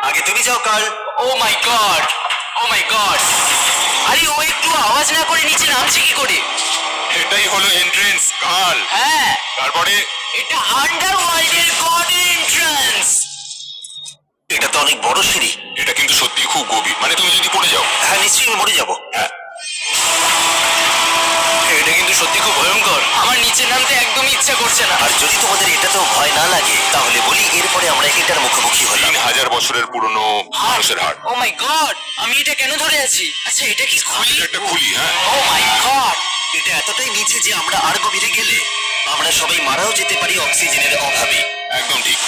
আগে তুমি যাও কার্ল। ও মাই গড, ও মাই গড। আরে ও একটু আওয়াজ না করে নিচে নামছে কি করে? এটাই হলো এন্ট্রেন্স কাল। হ্যাঁ, তারপরে এটা আন্ডারওয়ার্ল্ডের গডের এন্ট্রান্স। এটা তো অনেক বড় সিঁড়ি। এটা কিন্তু সত্যি খুব গভীর, মানে তুমি যদি পড়ে যাও। হ্যাঁ, নিশ্চয়ই আমি মরে যাবো। হ্যাঁ, এটা কিন্তু সত্যি খুব ভয়ঙ্কর। আমার নিচে নামতে একদমই ইচ্ছা করছে না। আর যদি তোমাদের এটাতেও ভয় না লাগে তাহলে বলি এরপরে আমরা এটার মুখোমুখি হলাম। 3000 বছরের পুরনো মানুষের হাট। ও মাই গড, আমি এটা কেন ধরে আছি? আচ্ছা, এটা কি খুলি? এটা একটা খুলি। হ্যাঁ, ও মাই গড। এটা এতটাই নিচে যে আমরা আর গভীরে গেলে আমরা সবাই মারাও যেতে পারি অক্সিজেনের অভাবে। একদম ঠিক।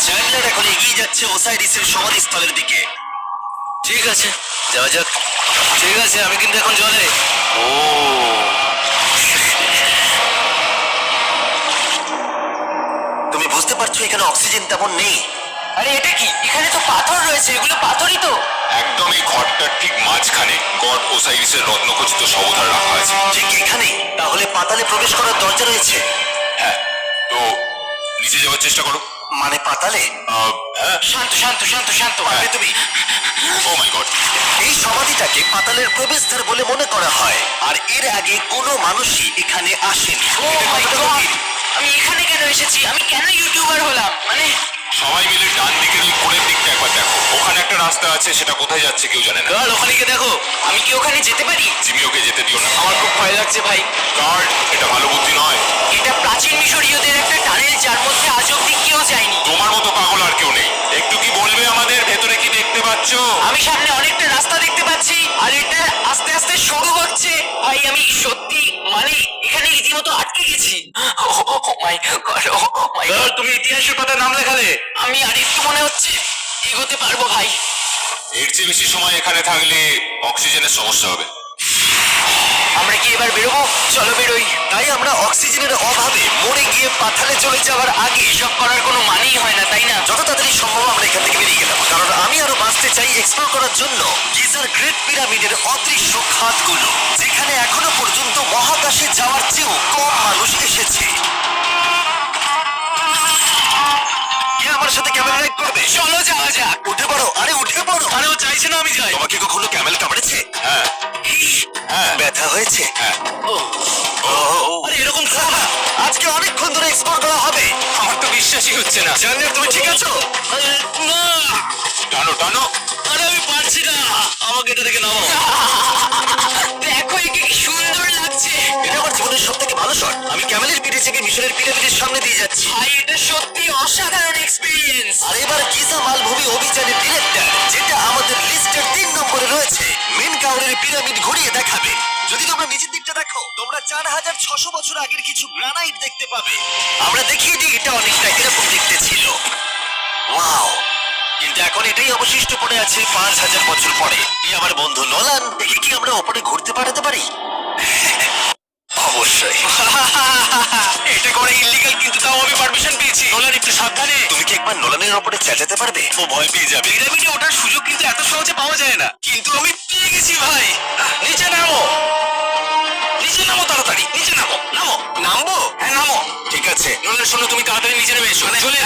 চ্যান্ডলার এখন এগিয়ে যাচ্ছে ওসাইরিসের সমাধিস্থলের দিকে। ঠিক আছে, যাওয়া যাক। ঠিক আছে, আমি কিন্তু এখন জলে। ও, তুমি বুঝতে পারছো এখানে অক্সিজেন তেমন নেই। আরে এটা কি? এখানে তো পাথর রয়েছে, এগুলো পাথরই তো। একদম এই ঘরটার ঠিক মাঝখানে গড ওসাইরিসের রত্নখচিত সবধার রাখা আছে। ঠিক এখানে? তাহলে পাতালে প্রবেশ করার দরজা রয়েছে। হ্যাঁ, তো নিচে যাওয়ার চেষ্টা করো। মানে পাতালে? হ্যাঁ। শান্ত শান্ত শান্ত শান্ত। পারবে তুমি? ও মাই গড। এই সমাধিটাকে পাতালের প্রবেশদ্বার বলে মনে করা হয়, আর এর আগে কোনো মানুষই এখানে আসেনি। ও এটা মাই কতটা গড, গভীর? আমি এখানে কেন এসেছি? আমি কেন ইউটিউবার হলাম? মানে সবাই মিলে ডান দিকের ওই কোণের দিকটা একবার দেখো। ওখানে একটা রাস্তা আছে, সেটা কোথায় যাচ্ছে কেউ জানে না। গার্ল, ওখানে গিয়ে দেখো। আমি কি ওখানে যেতে পারি? জিমি ওকে যেতে দিও না। আমার খুব ভয় লাগছে ভাই। গার্ড, এটা ভালো বুদ্ধি নয়। এটা প্রাচীন মিশরীয়দের একটা টানেল, যার মধ্যে আজ অব্দি কেউ যায়নি। তোমার মতো পাগল আর কেউ নেই। একটু কি বলবে আমাদের ভেতরে কি দেখতে পাচ্ছ? আমি সামনে অনেকটা রাস্তা দেখতে পাচ্ছি, আর এটা আস্তে আস্তে সরু হচ্ছে। ভাই, আমি সত্যি মানে এখানে রীতিমতো আটকে গেছি। ও মাই গড, ও মাই গড। তুমি ইতিহাসের পাতায় নাম লেখালে। আমি আর একটু মনে হচ্ছে এগোতে পারবো ভাই। এর চেয়ে বেশি সময় এখানে থাকলে অক্সিজেনের সমস্যা হবে। আমরা কি এবার বেরোবো? চলো বেরোই। তাই আমরা অক্সিজেনের অভাবে মরে গিয়ে পাতালে চলে যাওয়ার আগে এসব করার কোনো মানেই হয় না, তাই না? যত তাড়াতাড়ি সম্ভব আমরা এখান থেকে বেরিয়ে গেলাম, কারণ আমি আরো বাঁচতে চাই এক্সপ্লোর করার জন্য গিজার গ্রেট পিরামিডের অদৃশ্য খাতগুলো, যেখানে এখনো পর্যন্ত মহাকাশে যাওয়ার চেয়েও কম মানুষ এসেছে। কে আমার সাথে ক্যামেল রাইড করবে? চলো যাওয়া যাক। উঠে পড়ো, আরে উঠে পড়ো। আরে ও চাইছে না আমি যাই। তোমাকে কখনো ক্যামেল কামড়েছে? হ্যাঁ, হ্যাঁ, ব্যথা হয়েছে? হ্যাঁ। আরে এরকম করো না। আজকে অনেকক্ষণ ধরে এক্সপ্লোর করা হবে। আমার তো বিশ্বাসই হচ্ছে না। জানলে তুমি ঠিক আছো? না, টানো টানো। আরে আমি পারছি না। আমাকে এটা থেকে নামাও। দেখো একে কি সুন্দর লাগছে। এটা আমার জীবনের সব থেকে ভালো শট। আমি ক্যামেলের পিঠে থেকে মিশরের পিরামিডের সামনে দিয়ে যাচ্ছি। ভাই, এটা সত্যি অসাধারণ এক্সপিরিয়েন্স। আর এবার গিজা মালভূমি অভিযানের ডিরেক্টর, যেটা আমাদের লিস্টের 3 নম্বরে রয়েছে, মেনকাউরের পিরামিড ঘুরিয়ে দেখাবে। যদি তোমরা নিচের দিকটা দেখো, তোমরা 4600 বছর আগের কিছু গ্রানাইট দেখতে পাবে। আমরা দেখিয়ে দিই, এটা অনেকটা এরকম দেখতে ছিল। ওয়াও! কিন্তু এখন এটাই অবশিষ্ট পড়ে আছে 5000 বছর পরে। এই আমার বন্ধু নোলান, দেখি কি আমরা ওপরে ঘুরতে পাঠাতে পারি? অবশ্যই। এটা করে ইল্লিগাল, কিন্তু তাও আমি পারমিশন পেয়েছি। নোলান, একটু সাবধানে। তুমি কি একবার নোলানের ওপরে চেঁচাতে পারবে? ও ভয় পেয়ে যাবে। পিরামিডে ওঠার সুযোগ কিন্তু এত সহজে পাওয়া যায় না। কিন্তু আমি পেয়ে গেছি ভাই। নিচে নামো, নিচে নামো, তাড়াতাড়ি নিচে নামো। নামো। নামবো? হ্যাঁ নামো। ঠিক আছে। নোলান শোনো, তুমি তাড়াতাড়ি নিচে নেমে এসো। চলে